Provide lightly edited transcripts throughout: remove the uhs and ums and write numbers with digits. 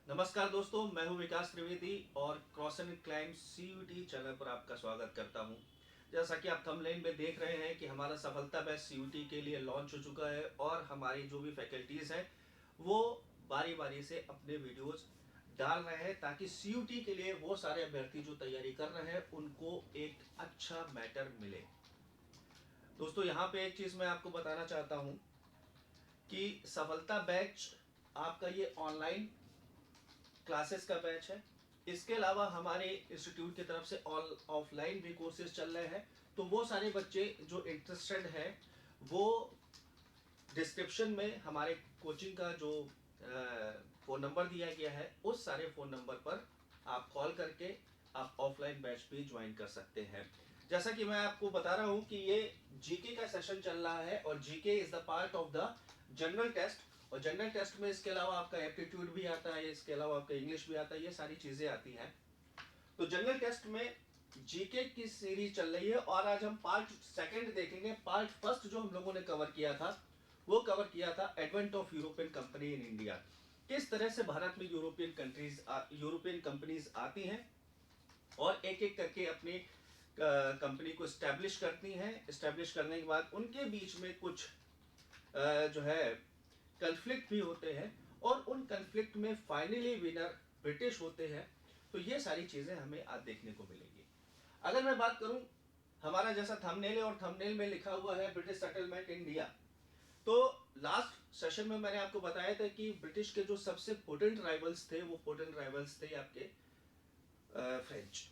नमस्कार दोस्तों, मैं हूं विकास त्रिवेदी और cross and climb CUT channel पर आपका स्वागत करता हूं। जैसा कि आप थंबनेल में देख रहे हैं कि हमारा सफलता बैच सीयूटी के लिए लॉन्च हो चुका है और हमारी जो भी फैकल्टीज हैं वो बारी बारी से अपने वीडियोस डाल रहे हैं ताकि सीयूटी के लिए वो सारे अभ्यर्थी जो तैयारी कर रहे हैं उनको एक अच्छा मैटर मिले। दोस्तों, यहाँ पे एक चीज मैं आपको बताना चाहता हूँ कि सफलता बैच आपका ये ऑनलाइन क्लासेस का बैच है। इसके अलावा हमारे इंस्टीट्यूट की तरफ से ऑल ऑफलाइन भी कोर्सेज चल रहे हैं। तो वो सारे बच्चे जो इंटरेस्टेड हैं वो डिस्क्रिप्शन में हमारे कोचिंग का जो फ़ोन नंबर दिया गया है उस सारे फ़ोन नंबर पर आप कॉल करके आप ऑफलाइन बैच भी ज्वाइन कर सकते हैं। जैसा कि मैं आपको बता रहा हूं कि ये जीके का सेशन चल रहा है और GK is the part of the general test. और जनरल टेस्ट में इसके अलावा आपका एप्टीट्यूड भी आता है, इसके अलावा आपका इंग्लिश भी आता है, ये सारी चीज़ें आती हैं। तो जनरल टेस्ट में जीके की सीरीज चल रही है और आज हम पार्ट सेकंड देखेंगे। पार्ट फर्स्ट जो हम लोगों ने कवर किया था वो कवर किया था advent of European company in India. किस तरह से भारत में यूरोपियन कंपनीज आती हैं और एक एक करके अपनी कंपनी को स्टैब्लिश करती हैं। स्टैब्लिश करने के बाद उनके बीच में कुछ जो है कन्फ्लिक्ट भी होते हैं और उन कन्फ्लिक्ट में फाइनली विनर ब्रिटिश होते हैं। तो ये सारी चीजें हमें आज देखने को मिलेंगी। अगर मैं बात करूं, हमारा जैसा थंबनेल है और थंबनेल में लिखा हुआ है ब्रिटिश सेटलमेंट इंडिया। तो लास्ट सेशन में मैंने आपको बताया था कि ब्रिटिश के जो सबसे पोटेंट राइवल्स थे वो पोटेंट राइवल्स थे आपके फ्रेंच।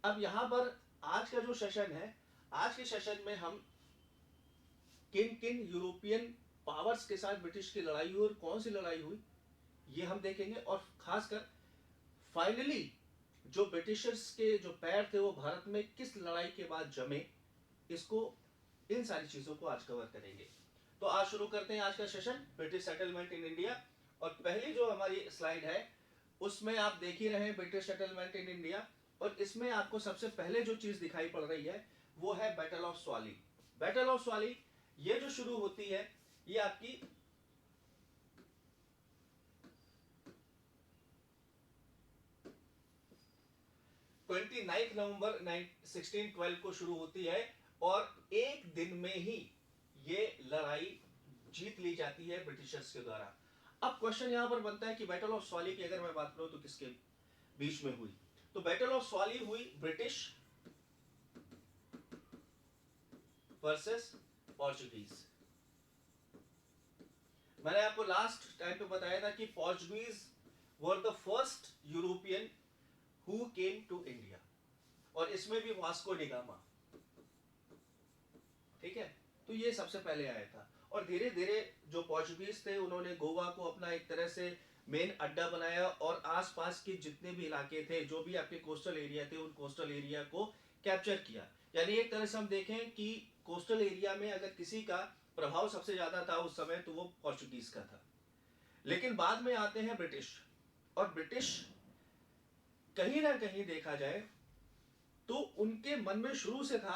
अब यहां पर आज का जो सेशन है, आज के सेशन में हम किन किन यूरोपियन पावर्स के साथ ब्रिटिश की लड़ाई हुई और कौन सी लड़ाई हुई ये हम देखेंगे। और खासकर फाइनली जो ब्रिटिशर्स के जो पैर थे वो भारत में किस लड़ाई के बाद जमे, इसको इन सारी चीजों को आज कवर करेंगे। तो आज शुरू करते हैं आज का session British settlement in India. और पहली जो हमारी स्लाइड है उसमें आप देख ही रहे हैं ब्रिटिश सेटलमेंट इन इंडिया। और इसमें आपको सबसे पहले जो चीज दिखाई पड़ रही है वो है battle of Swally. Battle of Swally ये जो शुरू होती है ये आपकी 29 नवंबर 1612 को शुरू होती है और एक दिन में ही ये लड़ाई जीत ली जाती है ब्रिटिशर्स के द्वारा। अब क्वेश्चन यहां पर बनता है कि बैटल ऑफ स्वाली की अगर मैं बात करूं तो किसके बीच में हुई। तो बैटल ऑफ स्वाली हुई ब्रिटिश वर्सेस पोर्चुगीज। मैंने आपको लास्ट टाइम पे बताया था कि Portuguese were the first European who came to India और इसमें भी वास्को डिगामा, ठीक है। तो ये सबसे पहले आया था और धीरे धीरे जो पोर्चुगीज थे उन्होंने गोवा को अपना एक तरह से मेन अड्डा बनाया और आसपास के जितने भी इलाके थे, जो भी आपके कोस्टल एरिया थे, उन कोस्टल एरिया को कैप्चर किया। यानी एक तरह से हम देखें कि कोस्टल एरिया में अगर किसी का प्रभाव सबसे ज्यादा था उस समय तो वो पोर्चुगीज का था। लेकिन बाद में आते हैं ब्रिटिश, और ब्रिटिश कहीं ना कहीं देखा जाए तो उनके मन में शुरू से था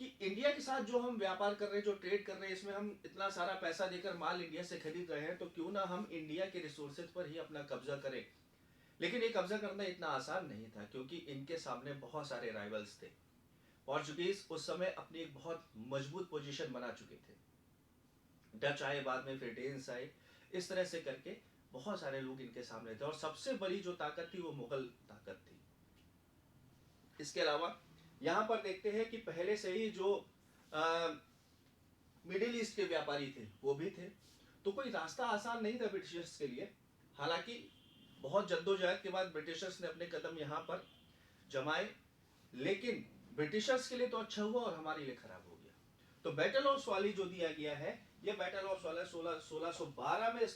कि इंडिया के साथ जो हम व्यापार कर रहे हैं, जो ट्रेड कर रहे हैं, इसमें हम इतना सारा पैसा देकर माल इंडिया से खरीद रहे हैं तो क्यों ना हम इंडिया के रिसोर्सेज पर ही अपना कब्जा करें। लेकिन ये कब्जा करना इतना आसान नहीं था क्योंकि इनके सामने बहुत सारे राइवल्स थे। पोर्चुगीज उस समय अपनी एक बहुत मजबूत पोजीशन बना चुके थे। डच आए, बाद में फिर डेन्स आए, इस तरह से करके बहुत सारे लोग इनके सामने थे और सबसे बड़ी जो ताकत थी वो मुगल ताकत थी। इसके अलावा यहां पर देखते हैं कि पहले से ही जो मिडिल ईस्ट के व्यापारी थे वो भी थे। तो कोई रास्ता आसान नहीं था ब्रिटिशर्स के लिए। हालांकि बहुत जद्दोजहद के बाद ब्रिटिशर्स ने अपने कदम यहां पर जमाए, लेकिन ब्रिटिशर्स के लिए तो अच्छा हुआ और हमारे लिए खराब हो गया। तो बैटल ऑफ स्वाली जो दिया गया है, ये बैटल ऑफ स्वाली 1612 में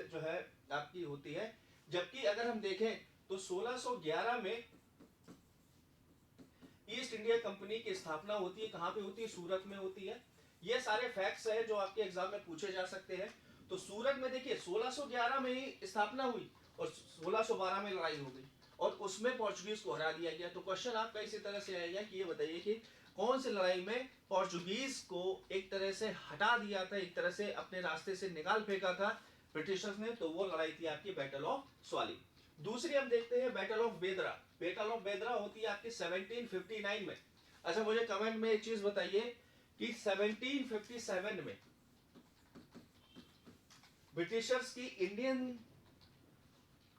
जो है आपकी होती है। जबकि अगर हम देखें तो 1611 में ईस्ट इंडिया कंपनी की स्थापना होती है। कहां पे होती है? सूरत में होती है। ये सारे फैक्ट्स है जो आपके एग्जाम में पूछे जा सकते हैं। तो सूरत में देखिए 1611 में ही स्थापना हुई और 1612 में लड़ाई हो गई और उसमें पोर्चुगीज को हरा दिया गया। तो क्वेश्चन आपका इसी तरह से आएगा कि ये बताइए कि कौन सी लड़ाई में पोर्चुगीज को एक तरह से हटा दिया था, एक तरह से अपने रास्ते से निकाल फेंका था ब्रिटिशर्स ने, तो वो लड़ाई थी आपकी बैटल ऑफ स्वाली। दूसरी हम देखते हैं बैटल ऑफ बेदरा। बैटल ऑफ बेदरा होती है आपकी 1759 में। अच्छा, मुझे कमेंट में एक चीज बताइए कि 1757 में ब्रिटिशर्स की इंडियन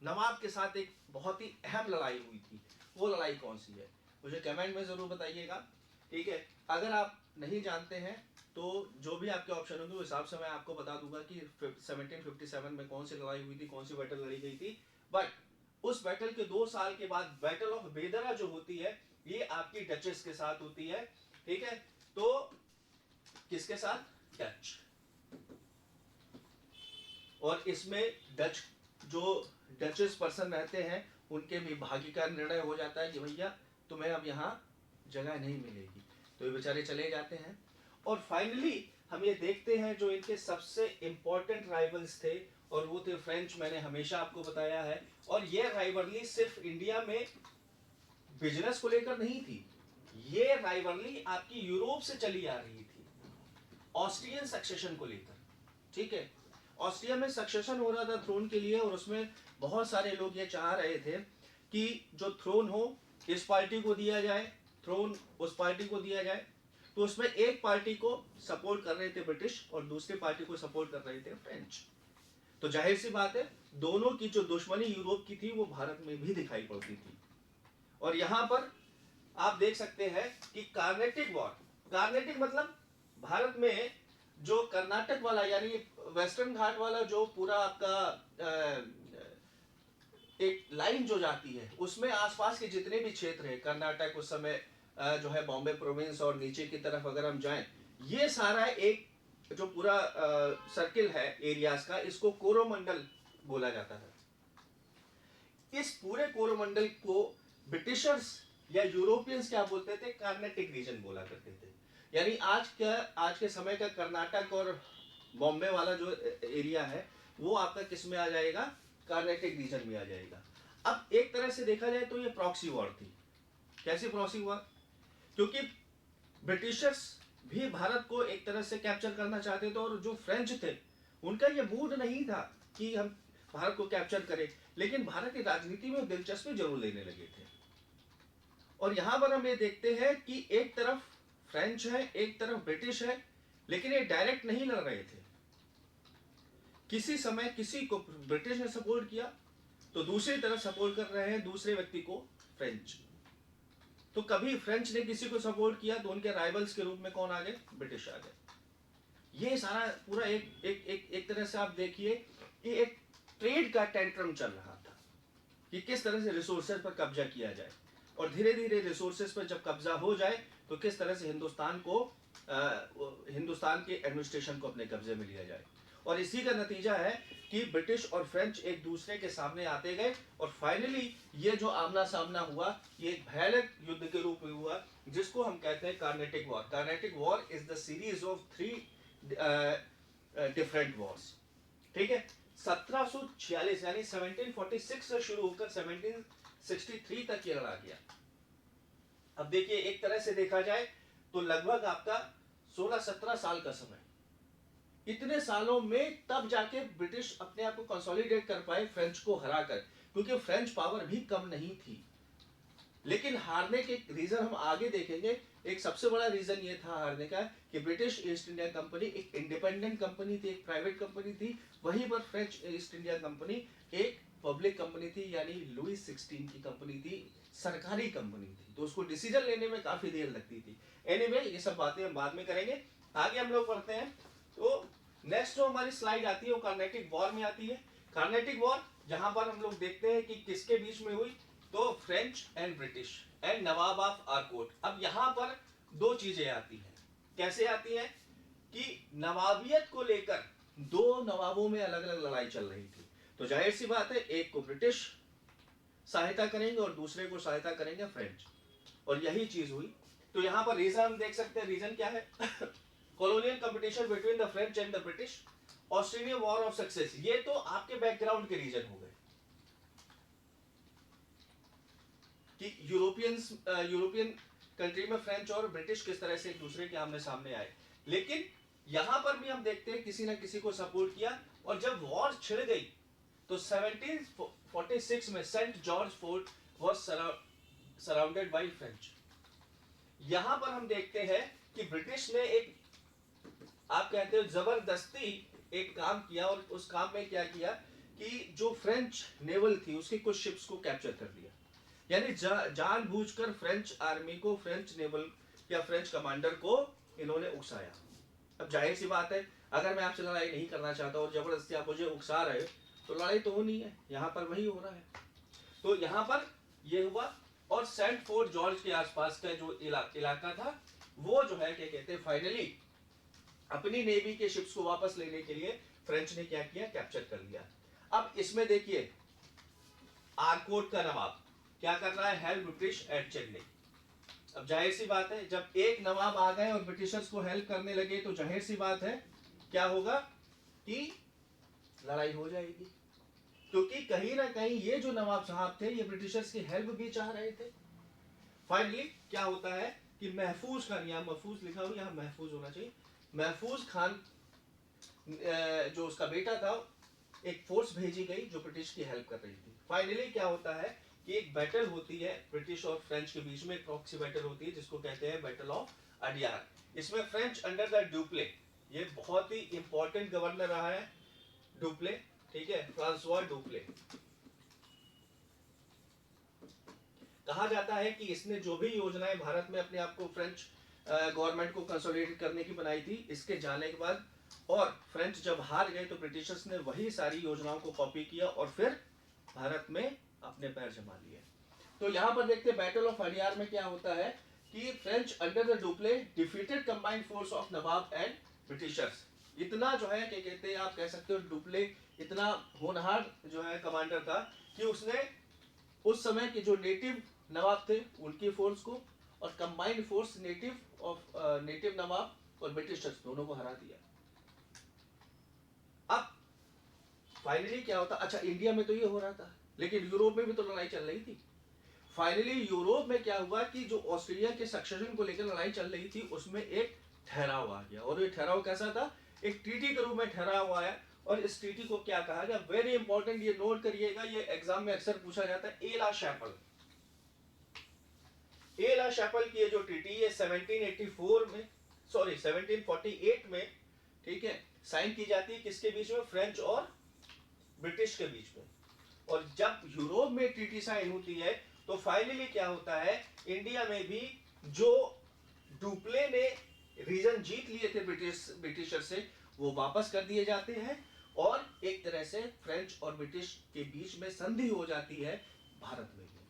नवाब के साथ एक बहुत ही अहम लड़ाई हुई थी, वो लड़ाई कौन सी है? मुझे कमेंट में जरूर बताइएगा, ठीक है। अगर आप नहीं जानते हैं तो जो भी आपके ऑप्शन होंगे उस हिसाब से मैं आपको बता दूंगा कि 1757 में कौन सी लड़ाई हुई थी, कौन सी बैटल लड़ी गई थी। बट उस बैटल के 2 साल के बाद बैटल ऑफ बेदरा जो होती है, ये आपकी डचेस के साथ होती है, ठीक है। तो किसके साथ? डच। और इसमें डच जो डचेस पर्सन रहते हैं उनके भी भाग्य का निर्णय हो जाता है कि भैया तुम्हें अब यहाँ जगह नहीं मिलेगी, तो ये बेचारे चले जाते हैं। और फाइनली हम ये देखते हैं जो इनके सबसे इंपॉर्टेंट राइवल्स थे, और वो थे फ्रेंच। मैंने हमेशा आपको बताया है, और ये राइवलरी सिर्फ इंडिया में बिजनेस को लेकर नहीं थी, ये राइवलरी आपकी यूरोप से चली आ रही थी ऑस्ट्रियन सक्सेशन को लेकर, ठीक है। ऑस्ट्रिया में सक्सेशन हो रहा था थ्रोन के लिए, और उसमें बहुत सारे लोग ये चाह रहे थे कि जो थ्रोन हो इस पार्टी को दिया जाए, थ्रोन उस पार्टी को दिया जाए। तो उसमें एक पार्टी को सपोर्ट कर रहे थे ब्रिटिश और दूसरी पार्टी को सपोर्ट कर रहे थे फ्रेंच। तो जाहिर सी बात है दोनों की जो दुश्मनी यूरोप की थी वो भारत में भी दिखाई पड़ती थी। और यहां पर आप देख सकते हैं कि कार्नेटिक वॉर, कार्नेटिक मतलब भारत में जो कर्नाटक वाला यानी वेस्टर्न घाट वाला जो पूरा आपका एक लाइन जो जाती है, उसमें आसपास के जितने भी क्षेत्र है, कर्नाटक उस समय जो है बॉम्बे प्रोविंस, और नीचे की तरफ अगर हम जाएं, ये सारा एक जो पूरा सर्किल है एरियाज का, इसको कोरोमंडल बोला जाता है। इस पूरे कोरोमंडल को ब्रिटिशर्स या यूरोपियंस क्या बोलते थे? कार्नेटिक रीजन बोला करते थे। यानी आज के समय का कर्नाटक और बॉम्बे वाला जो एरिया है वो आपका किस में आ जाएगा? कार्नेटिक रीजन में आ जाएगा। अब एक तरह से देखा जाए तो ये प्रॉक्सी वॉर थी। कैसी प्रॉक्सी वॉर? क्योंकि ब्रिटिशर्स भी भारत को एक तरह से कैप्चर करना चाहते थे, और जो फ्रेंच थे उनका ये मूड नहीं था कि हम भारत को कैप्चर करें, लेकिन भारत की राजनीति में दिलचस्पी जरूर लेने लगे थे। और यहां पर हम ये देखते हैं कि एक तरफ फ्रेंच है, एक तरफ ब्रिटिश है, लेकिन ये डायरेक्ट नहीं लड़ रहे थे। किसी समय किसी को ब्रिटिश ने सपोर्ट किया तो दूसरी तरफ सपोर्ट कर रहे हैं दूसरे व्यक्ति को फ्रेंच। तो कभी फ्रेंच ने किसी को सपोर्ट किया तो उनके राइवल्स के रूप में कौन आ गए? ब्रिटिश आ गए। ये सारा पूरा एक तरह से आप देखिए कि एक ट्रेड का टेंट्रम चल रहा था कि किस तरह से रिसोर्सेज पर कब्जा किया जाए, और धीरे धीरे रिसोर्सेज पर जब कब्जा हो जाए तो किस तरह से हिंदुस्तान के एडमिनिस्ट्रेशन को अपने कब्जे में लिया जाए। और इसी का नतीजा है कि ब्रिटिश और फ्रेंच एक दूसरे के सामने आते गए, और फाइनली ये जो आमना सामना हुआ ये एक भयानक युद्ध के रूप में हुआ, जिसको हम कहते हैं Carnatic war. Carnatic war is the series of 3 different Wars, ठीक है। 1746 यानी 1746 से शुरू होकर 1763 तक ये लड़ा गया। अब देखिए एक तरह से देखा जाए तो लगभग आपका 16-17 साल का समय, इतने सालों में तब जाके ब्रिटिश अपने आप को कंसोलिडेट कर पाए फ्रेंच को हराकर, क्योंकि फ्रेंच पावर भी कम नहीं थी। लेकिन हारने के रीजन हम आगे देखेंगे। एक सबसे बड़ा रीजन ये था हारने का कि ब्रिटिश ईस्ट इंडिया कंपनी एक इंडिपेंडेंट कंपनी थी, एक प्राइवेट कंपनी थी, वहीं पर फ्रेंच ईस्ट इंडिया कंपनी एक पब्लिक कंपनी थी, यानी लुई 16 की कंपनी थी, सरकारी कंपनी थी, तो उसको डिसीजन लेने में काफी देर लगती थी। एनीवे ये सब बातें हम बाद में करेंगे। आगे हम लोग पढ़ते हैं। तो नेक्स्ट जो हमारी स्लाइड आती है वो कार्नेटिक वॉर में आती है। कार्नेटिक वॉर जहां पर हम लोग देखते हैं कि किसके बीच में हुई, तो French and British and Nawab of Arcot. अब यहां पर 2 चीजें आती हैं। कैसे आती हैं? कि नवाबियत को लेकर 2 नवाबों में अलग अलग लड़ाई चल रही थी, तो जाहिर सी बात है एक को ब्रिटिश सहायता करेंगे और दूसरे को सहायता करेंगे फ्रेंच, और यही चीज हुई। तो यहां पर रीजन हम देख सकते हैं। रीजन क्या है? Colonial competition between the French and the British, Australian war of success. ये तो आपके बैकग्राउंड के रीजन हो गए कि यूरोपियन कंट्री में फ्रेंच और ब्रिटिश किस तरह से एक दूसरे के आमने सामने आए। लेकिन यहां पर भी हम देखते हैं किसी ना किसी को सपोर्ट किया, और जब वॉर छिड़ गई तो 1746 में Saint George Fort was surrounded by French. यहां पर हम देखते हैं कि ब्रिटिश ने एक, आप कहते हो जबरदस्ती एक काम किया, और उस काम में क्या किया कि जो फ्रेंच नेवल थी उसकी कुछ शिप्स को कैप्चर कर लिया। यानी जानबूझकर फ्रेंच आर्मी को, फ्रेंच नेवल या फ्रेंच कमांडर को इन्होंने उकसाया। अब जाहिर सी बात है, अगर मैं आपसे लड़ाई नहीं करना चाहता और जबरदस्ती आप मुझे उकसा रहे तो लड़ाई तो होनी है। यहाँ पर वही हो रहा है। तो यहाँ पर ये हुआ, और सेंट फोर्ट जॉर्ज के आसपास का जो इलाका था वो जो है क्या कहते हैं, फाइनली अपनी नेवी के शिप्स को वापस लेने के लिए फ्रेंच ने क्या किया, कैप्चर कर लिया। अब इसमें देखिए आरकोट का नवाब क्या कर रहा है, हेल्प ब्रिटिश एट चेन्नई। अब जाहिर सी बात है, जब एक नवाब आ गए और ब्रिटिशर्स को हेल्प करने लगे तो जाहिर सी बात है क्या होगा कि लड़ाई हो जाएगी, क्योंकि कहीं ना कहीं ये जो नवाब साहब थे ये ब्रिटिशर्स की हेल्प भी चाह रहे थे। फाइनली क्या होता है कि महफूज खान, यहाँ महफूज लिखा हुआ, यहाँ महफूज होना चाहिए, महफूज खान जो उसका बेटा था, एक फोर्स भेजी गई जो ब्रिटिश की हेल्प कर रही थी। फाइनली क्या होता है कि एक बैटल होती है ब्रिटिश और फ्रेंच के बीच में, एक प्रॉक्सी बैटल होती है जिसको कहते हैं बैटल ऑफ अडियार। इसमें फ्रेंच अंडर द डुप्ले, ये बहुत ही इंपॉर्टेंट गवर्नर रहा है डुप्ले, ठीक है, फ्रांसवा डुप्ले। कहा जाता है कि इसने जो भी योजनाएं भारत में अपने आप को फ्रेंच गवर्नमेंट को कंसोलिडेट करने की बनाई थी, इसके जाने के बाद और फ्रेंच जब हार गए तो ब्रिटिशर्स ने वही सारी योजनाओं को कॉपी किया और फिर भारत में अपने पैर जमा लिए। तो यहाँ पर देखते हैं बैटल ऑफ अडियार में क्या होता है कि French under the Dupleix defeated combined force of nawab and Britishers. इतना जो है क्या कहते हैं, आप कह सकते हो डुप्ले इतना होनहार जो है कमांडर था कि उसने उस समय के जो नेटिव नवाब थे उनकी फोर्स को और कंबाइंड फोर्स नेटिव नवाब और ब्रिटिशर्स दोनों को हरा दिया। अब फाइनली क्या होता, अच्छा इंडिया में तो ये हो रहा था लेकिन यूरोप में भी तो लड़ाई चल रही थी। फाइनली यूरोप में क्या हुआ कि जो ऑस्ट्रेलिया के सक्सेशन को लेकर लड़ाई चल रही थी उसमें एक ठहराव आ गया, और ये ठहराव कैसा था, एक ट्रीटी के रूप में ठहराव आया। और इस ट्रीटी को क्या कहा गया, वेरी इंपॉर्टेंट, ये नोट करिएगा, ये एग्जाम में अक्सर पूछा जाता है, एला शैपल। एला शैपल की ये जो ट्रीटी है 1784 में, सॉरी 1748 में, ठीक है, साइन की जाती है किसके बीच में, फ्रेंच और ब्रिटिश के बीच में। और जब यूरोप में ट्रीटी साइन होती है तो फाइनली क्या होता है, इंडिया में भी जो डुप्ले ने रीजन जीत लिए थे ब्रिटिशर से वो वापस कर दिए जाते हैं, और एक तरह से फ्रेंच और ब्रिटिश के बीच में संधि हो जाती है भारत में भी।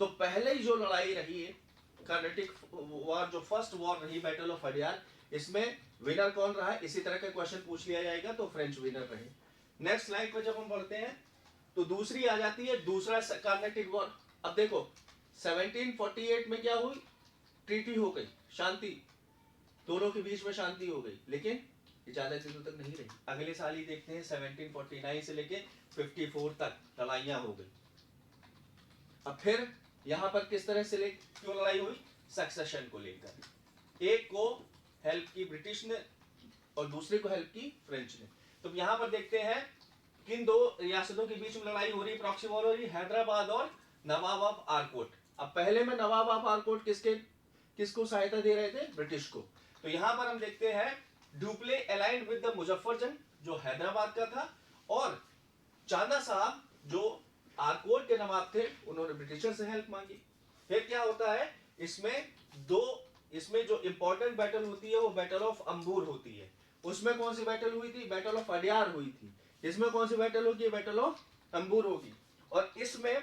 तो पहले ही जो लड़ाई रही है कार्नेटिक वॉर, जो फर्स्ट वॉर रही बैटल ऑफ अडियार, इसमें विनर कौन रहा है, इसी तरह का क्वेश्चन पूछ लिया जाएगा, तो फ्रेंच विनर रहे। नेक्स्ट स्लाइड पर जब हम बढ़ते हैं तो दूसरी आ जाती है दूसरा कार्नेटिक वॉर। अब देखो 1748 में क्या हुई, ट्रीटी हो गई, शांति, दोनों के बीच में शांति हो गई, लेकिन ज्यादा दिनों तक नहीं रही। अगले साल ही देखते हैं 1749 से लेके 54 तक लड़ाइयां हो गई। अब फिर यहां पर किस तरह से क्यों लड़ाई हुई, सक्सेशन को लेकर, एक को हेल्प की ब्रिटिश ने और दूसरे को हेल्प की फ्रेंच ने। तो यहां पर देखते हैं किन दो रियासतों के बीच में लड़ाई हो रही, प्रॉक्सी वॉर हो रही, हैदराबाद और नवाब ऑफ आरकोट। अब पहले में नवाब ऑफ आरकोट किसको सहायता दे रहे थे, ब्रिटिश को। तो यहां पर हम देखते हैं Dupleix aligned with the Muzaffar Jung जो हैदराबाद का था, और चांदा साहब जो आरकोट के नवाब थे उन्होंने ब्रिटिशर से हेल्प मांगी। फिर क्या होता है, इसमें जो इंपॉर्टेंट बैटल होती है वो बैटल ऑफ अंबूर होती है। उसमें कौन सी बैटल हुई थी, बैटल ऑफ अडियार हुई थी। इसमें कौन सी बैटल होगी, बैटल ऑफ अंबूर होगी। और इसमें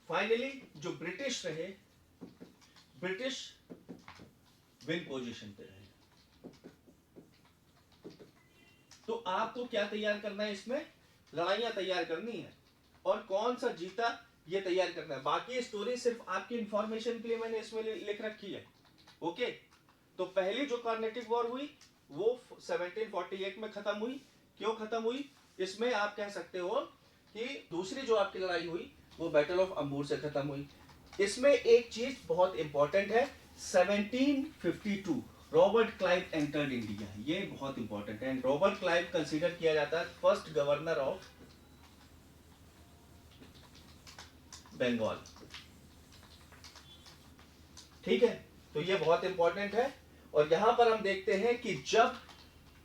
फाइनली जो ब्रिटिश रहे, ब्रिटिश विन पोजीशन पे रहे। तो आपको क्या तैयार करना है, इसमें लड़ाइयां तैयार करनी है और कौन सा जीता ये तैयार करना है। बाकी स्टोरी सिर्फ आपकी इंफॉर्मेशन के लिए मैंने इसमें लिख रखी है। ओके, तो पहली जो कार्नेटिक वॉर हुई वो 1748 में खत्म हुई। क्यों खत्म हुई, इसमें आप कह सकते हो कि दूसरी जो आपकी लड़ाई हुई वो बैटल ऑफ अंबूर से खत्म हुई। इसमें एक चीज बहुत इंपॉर्टेंट है, 1752 रॉबर्ट क्लाइव एंटर्ड इंडिया, ये बहुत इंपॉर्टेंट है। रॉबर्ट क्लाइव कंसीडर किया जाता है फर्स्ट गवर्नर ऑफ बंगाल। ठीक है, तो ये बहुत इंपॉर्टेंट है। और यहां पर हम देखते हैं कि जब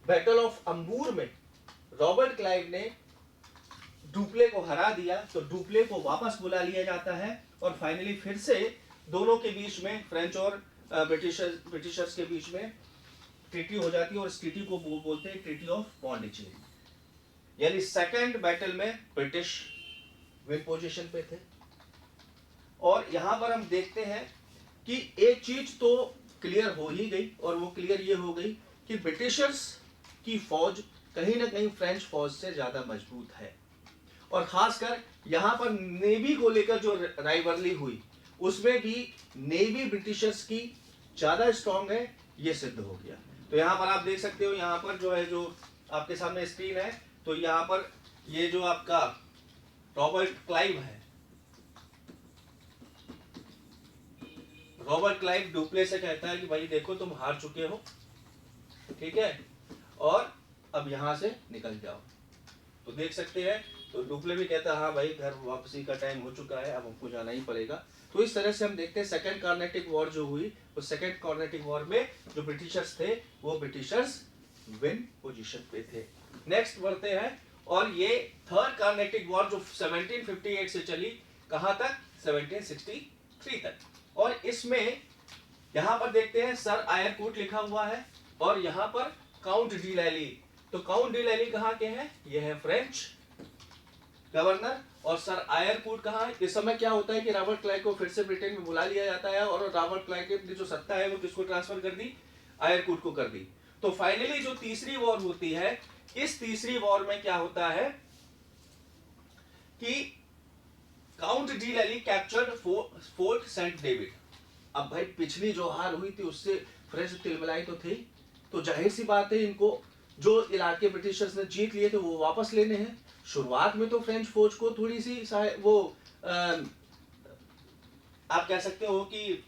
बैटल ऑफ अंबूर में रॉबर्ट क्लाइव ने डुप्ले को हरा दिया, तो डुप्ले को वापस बुला लिया जाता है और फाइनली फिर से दोनों के बीच में, फ्रेंच और ब्रिटिशर्स के बीच में ट्रीटी हो जाती है और इस ट्रीटी को बोलते हैं ट्रीटी ऑफ पौंडीचेरी। यानी सेकंड बैटल में ब्रिटिश विन पोजीशन पे थे। और यहां पर हम देखते हैं कि एक चीज तो क्लियर हो ही गई, और वो क्लियर ये हो गई कि ब्रिटिशर्स की फौज कहीं ना कहीं फ्रेंच फौज से ज्यादा मजबूत है। और खासकर यहां पर नेवी को लेकर जो राइवलरी हुई, उसमें भी नेवी ब्रिटिशर्स की ज्यादा स्ट्रांग है, ये सिद्ध हो गया। तो यहां पर आप देख सकते हो, यहां पर जो है, जो आपके सामने स्क्रीन है, तो यहां पर ये जो आपका रॉबर्ट क्लाइव है, रॉबर्ट क्लाइव डुप्ले से कहता है कि भाई देखो तुम हार चुके हो, ठीक है, और अब यहां से निकल जाओ। तो देख सकते हैं, तो डुप्ले भी कहता है हाँ भाई घर वापसी का टाइम हो चुका है, अब हमको जाना ही पड़ेगा। तो इस तरह से हम देखते हैं सेकंड कार्नेटिक वॉर जो हुई, उस सेकंड कार्नेटिक वॉर में जो ब्रिटिशर्स थे वो ब्रिटिशर्स विन पोजीशन पे थे। नेक्स्ट बढ़ते हैं, और ये थर्ड कार्नेटिक वॉर जो 1758 से चली, कहां तक, 1763 तक। और इसमें यहां पर देखते हैं सर आयरकूट लिखा हुआ है, और यहां पर काउंट डी लैली। तो काउंट डी लैली कहां के हैं, ये है फ्रेंच गवर्नर, और सर आयरकूट कहां है। इस समय क्या होता है कि रॉबर्ट क्लाइव को फिर से ब्रिटेन में बुला लिया जाता है, और रॉबर्ट क्लाइव की जो सत्ता है वो किसको ट्रांसफर कर दी, आयरकूट को कर दी। तो फाइनली जो तीसरी वॉर होती है, इस तीसरी वॉर में क्या होता है कि काउंट डी लैली कैप्चर्ड फोर्ट सेंट डेविड। अब भाई पिछली जो हार हुई थी उससे फ्रेंच तिलमिलाई तो थे, तो जाहिर सी बात है इनको जो इलाके ब्रिटिशर्स ने जीत लिए थे वो वापस लेने हैं। शुरुआत में तो फ्रेंच फौज को थोड़ी सी वो आप कह सकते हो कि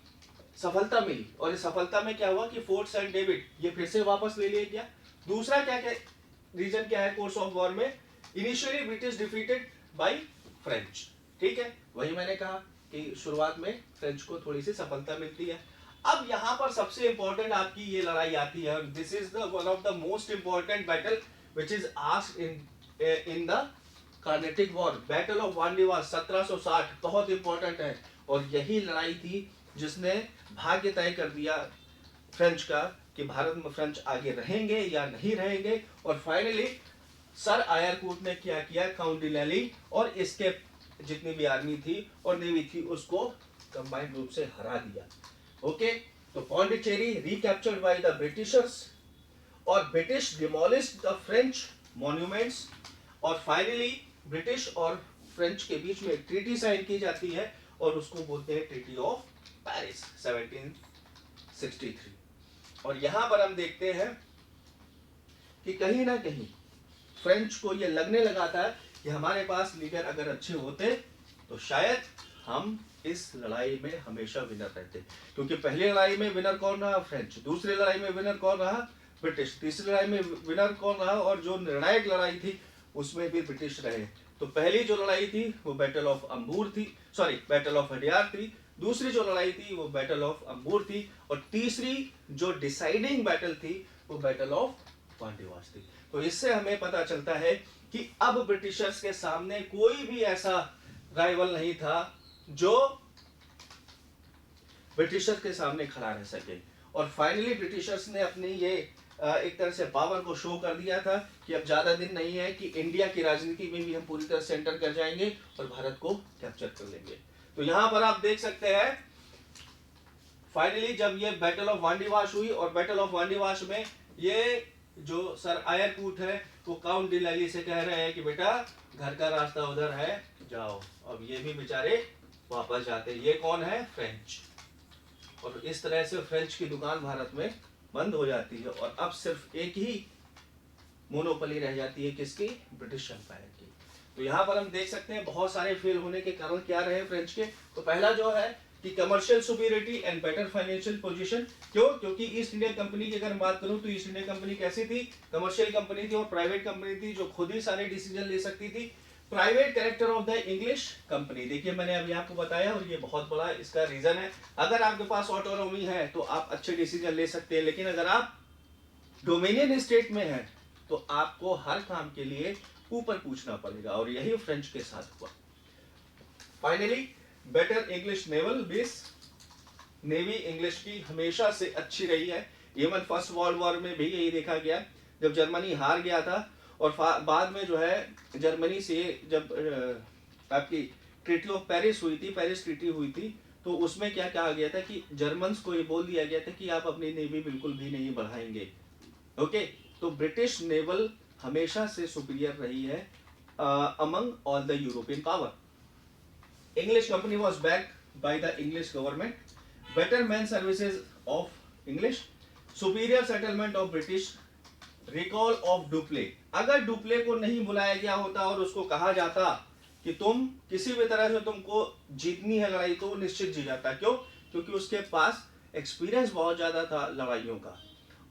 सफलता मिली, और इस सफलता में क्या हुआ कि फोर्ट सेंट डेविड ये फिर से वापस ले लिया गया। दूसरा क्या क्या रीजन क्या है कोर्स ऑफ वॉर में, initially British defeated by French. ठीक है, वही मैंने कहा कि शुरुआत में फ्रेंच को थोड़ी सी सफलता मिलती है। अब यहां पर सबसे इंपॉर्टेंट आपकी ये लड़ाई आती है, this is the one of the most important battle which is asked in the Carnatic war, battle of Wandiwash 1760, बहुत इंपॉर्टेंट है। और यही लड़ाई थी जिसने भाग्य तय कर दिया फ्रेंच का कि भारत में फ्रेंच आगे रहेंगे या नहीं रहेंगे। और फाइनली सर आयरकूट ने क्या किया, काउंट डी लैली और इसके जितनी भी आर्मी थी और नेवी थी उसको कंबाइंड रूप से हरा दिया। ओके, तो Pondicherry recaptured by the Britishers, और British demolished the French monuments, और फाइनली ब्रिटिश और फ्रेंच के बीच में एक ट्रीटी साइन की जाती है और उसको बोलते हैं ट्रीटी ऑफ पेरिस 1763। और यहां पर हम देखते हैं कि कहीं ना कहीं फ्रेंच को ये लगने लगा था कि हमारे पास लीडर अगर अच्छे होते तो शायद हम इस लड़ाई में हमेशा विनर रहते, क्योंकि पहली लड़ाई में विनर कौन रहा, फ्रेंच, दूसरी लड़ाई में विनर कौन रहा, ब्रिटिश, तीसरी लड़ाई में विनर कौन रहा, और जो निर्णायक लड़ाई थी उसमें भी ब्रिटिश रहे। तो पहली जो लड़ाई थी वो बैटल ऑफ अंबूर थी, सॉरी बैटल ऑफ हडियार थी, दूसरी जो लड़ाई थी वो बैटल ऑफ अंबूर थी, और तीसरी जो डिसाइडिंग बैटल थी वो बैटल ऑफ वांडीवास थी। तो इससे हमें पता चलता है कि अब ब्रिटिशर्स के सामने कोई भी ऐसा राइवल नहीं था जो ब्रिटिशर्स के सामने खड़ा रह सके। और फाइनली ब्रिटिशर्स ने अपनी ये एक तरह से पावर को शो कर दिया था कि अब ज्यादा दिन नहीं है कि इंडिया की राजनीति में भी हम पूरी तरह से एंटर कर जाएंगे और भारत को कैप्चर कर लेंगे। तो यहां पर आप देख सकते हैं फाइनली जब ये बैटल ऑफ वांडीवास हुई, और बैटल ऑफ वांडीवास में ये जो सर आयरकूट है वो काउंट डी लैली से कह रहे हैं कि बेटा घर का रास्ता उधर है, जाओ। अब ये भी बेचारे वापस जाते, ये कौन है, फ्रेंच। और इस तरह से फ्रेंच की दुकान भारत में बंद हो जाती है, और अब सिर्फ एक ही मोनोपोली रह जाती है, किसकी, ब्रिटिश एम्पायर की। तो यहाँ पर हम देख सकते हैं बहुत सारे फेल होने के कारण क्या रहे फ्रेंच के। तो पहला जो है कि commercial superiority and better financial position. क्यों? क्योंकि ईस्ट इंडिया कंपनी की अगर बात करूं तो ईस्ट इंडिया कंपनी कैसी थी? कमर्शियल कंपनी थी और प्राइवेट कंपनी थी जो खुद ही सारे डिसीजन ले सकती थी। Private character of the English company, देखिए मैंने अभी आपको बताया और ये बहुत बड़ा इसका रीजन है। अगर आपके पास ऑटोनॉमी है तो आप अच्छे डिसीजन ले सकते हैं, लेकिन अगर आप डोमिनियन स्टेट में है तो आपको हर काम के लिए ऊपर पूछना पड़ेगा, और यही फ्रेंच के साथ हुआ। Finally better English naval base, navy English की हमेशा से अच्छी रही है। इवन फर्स्ट वर्ल्ड वॉर में भी यही देखा गया, जब जर्मनी हार गया था और बाद में जो है जर्मनी से जब आपकी ट्रीटी ऑफ पेरिस हुई थी, पेरिस ट्रीटी हुई थी, तो उसमें क्या कहा गया था कि जर्मन्स को ये बोल दिया गया था कि आप अपनी नेवी बिल्कुल भी नहीं बढ़ाएंगे। ओके, तो ब्रिटिश नेवल हमेशा से सुपीरियर रही है among all the European power. English company was backed by the English government, better man services of English, superior settlement of British, recall of Dupleix. अगर डुप्ले को नहीं बुलाया गया होता और उसको कहा जाता कि तुम किसी भी तरह से तुमको जीतनी है लड़ाई, तो वो निश्चित जीत जाता। क्यों? क्योंकि उसके पास एक्सपीरियंस बहुत ज्यादा था लड़ाइयों का।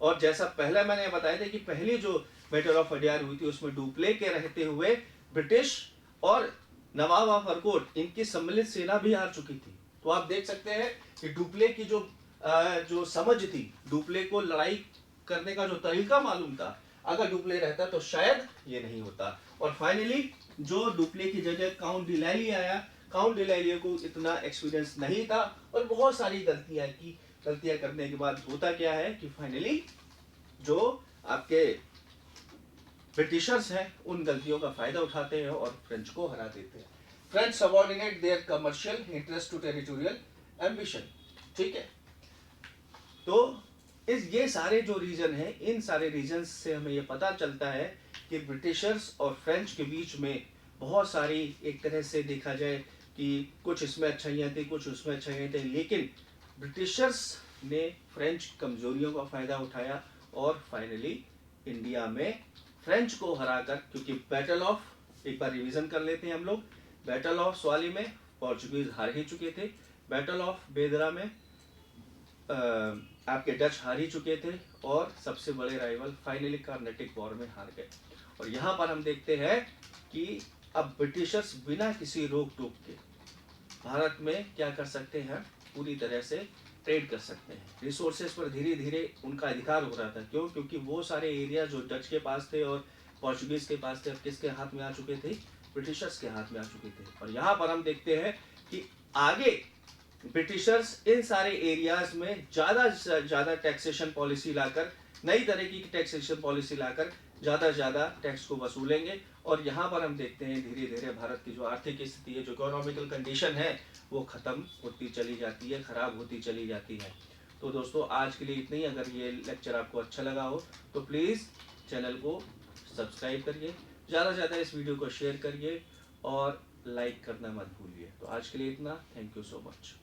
और जैसा पहले मैंने बताया था कि पहली जो बैटल ऑफ अडियार हुई थी उसमें डुप्ले के रहते हुए ब्रिटिश और नवाब ऑफ हरकोट इनकी सम्मिलित सेना भी हार चुकी थी। तो आप देख सकते हैं कि डुप्ले की जो समझ थी, डुप्ले को लड़ाई करने का जो तरीका मालूम था, अगर डुप्ले रहता तो शायद ये नहीं होता। और फाइनली जो डुप्ले की जगह काउंट डिलैली आया, काउंट डिलैली को इतना एक्सपीरियंस नहीं था और बहुत सारी गलतियां की। गलतियां करने के बाद होता क्या है कि फाइनली जो आपके ब्रिटिशर्स हैं उन गलतियों का फायदा उठाते हैं और फ्रेंच को हरा देते हैं। French subordinate their commercial interest to territorial ambition. ठीक है, तो ये सारे जो रीजन है, इन सारे रीजन से हमें ये पता चलता है कि ब्रिटिशर्स और फ्रेंच के बीच में बहुत सारी, एक तरह से देखा जाए कि कुछ इसमें अच्छाइयाँ थी, कुछ उसमें अच्छाइयाँ थी, लेकिन ब्रिटिशर्स ने फ्रेंच कमजोरियों का फायदा उठाया और फाइनली इंडिया में फ्रेंच को हराकर, क्योंकि बैटल ऑफ, एक बार रिवीजन कर लेते हैं हम लोग, बैटल ऑफ स्वाली में पोर्चुगीज हार ही चुके थे, बैटल ऑफ बेदरा में आपके डच हार ही चुके थे, और सबसे बड़े राइवल फाइनली कार्नेटिक वॉर में हार गए। और यहाँ पर हम देखते हैं कि अब ब्रिटिशर्स बिना किसी रोक टोक के भारत में क्या कर सकते हैं, पूरी तरह से ट्रेड कर सकते हैं। रिसोर्सेज पर धीरे धीरे उनका अधिकार हो रहा था। क्यों? क्योंकि वो सारे एरिया जो डच के पास थे और पोर्चुगीज के पास थे, अब किसके हाथ में आ चुके थे? ब्रिटिशर्स के हाथ में आ चुके थे। और यहाँ पर हम देखते हैं कि आगे ब्रिटिशर्स इन सारे एरियाज में ज्यादा से ज्यादा टैक्सेशन पॉलिसी लाकर, नई तरीके की टैक्सेशन पॉलिसी लाकर ज्यादा से ज्यादा टैक्स को वसूलेंगे। और यहाँ पर हम देखते हैं धीरे धीरे भारत की जो आर्थिक स्थिति है, जो इकोनॉमिकल कंडीशन है, वो खत्म होती चली जाती है, खराब होती चली जाती है। तो दोस्तों आज के लिए इतना ही। अगर ये लेक्चर आपको अच्छा लगा हो तो प्लीज़ चैनल को सब्सक्राइब करिए, ज़्यादा से ज़्यादा इस वीडियो को शेयर करिए और लाइक करना मत भूलिए। तो आज के लिए इतना। Thank you so much.